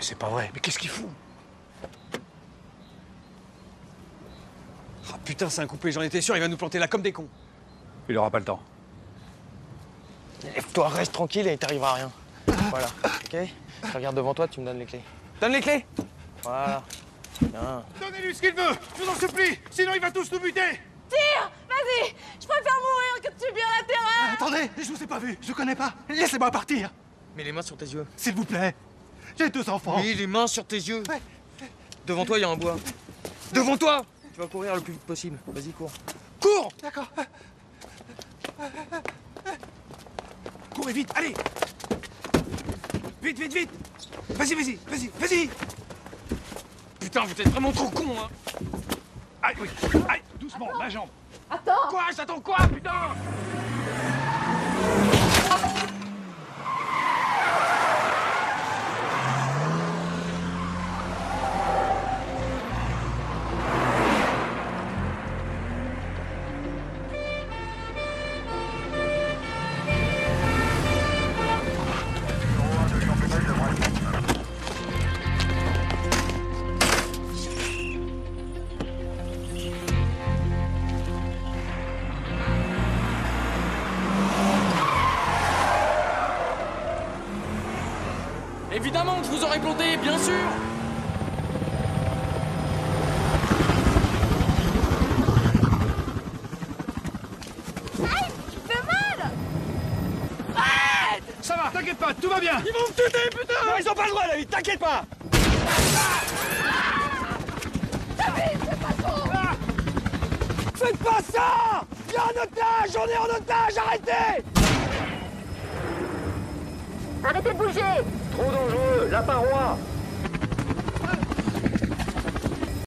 C'est pas vrai, mais qu'est-ce qu'il fout? Ah putain, c'est un coupé, j'en étais sûr, il va nous planter là comme des cons. Il aura pas le temps. Lève-toi, reste tranquille et il t'arrivera à rien. Voilà, ok? Tu regardes devant toi, tu me donnes les clés. Donne les clés! Voilà. Bien. Donnez-lui ce qu'il veut, je vous en supplie, sinon il va tous nous buter. Tire! Vas-y! Je préfère mourir que de subir la terreur! Attendez, je vous ai pas vu, je connais pas. Laissez-moi partir, Mets les mains sur tes yeux. s'il vous plaît. J'ai 2 enfants. Mets les mains sur tes yeux. Ouais. Devant toi, il y a un bois. Devant toi! Tu vas courir le plus vite possible. Vas-y, cours. Cours! D'accord. Courez vite, allez. Vite, vite, vite. Vas-y, vas-y, vas-y, vas-y. Putain, vous êtes vraiment trop cons, hein. Aïe, oui. Aïe, doucement, ma jambe. Attends! Quoi? J'attends quoi, putain? Évidemment que je vous aurais planté, bien sûr! Aïe! Tu me fais mal! Ça va, t'inquiète pas, tout va bien. Ils vont me tuer, putain! Non, ils ont pas le droit, David, t'inquiète pas! Faites pas ça! Il y a un otage! On est en otage! Arrêtez! Arrêtez de bouger! Trop dangereux, la paroi.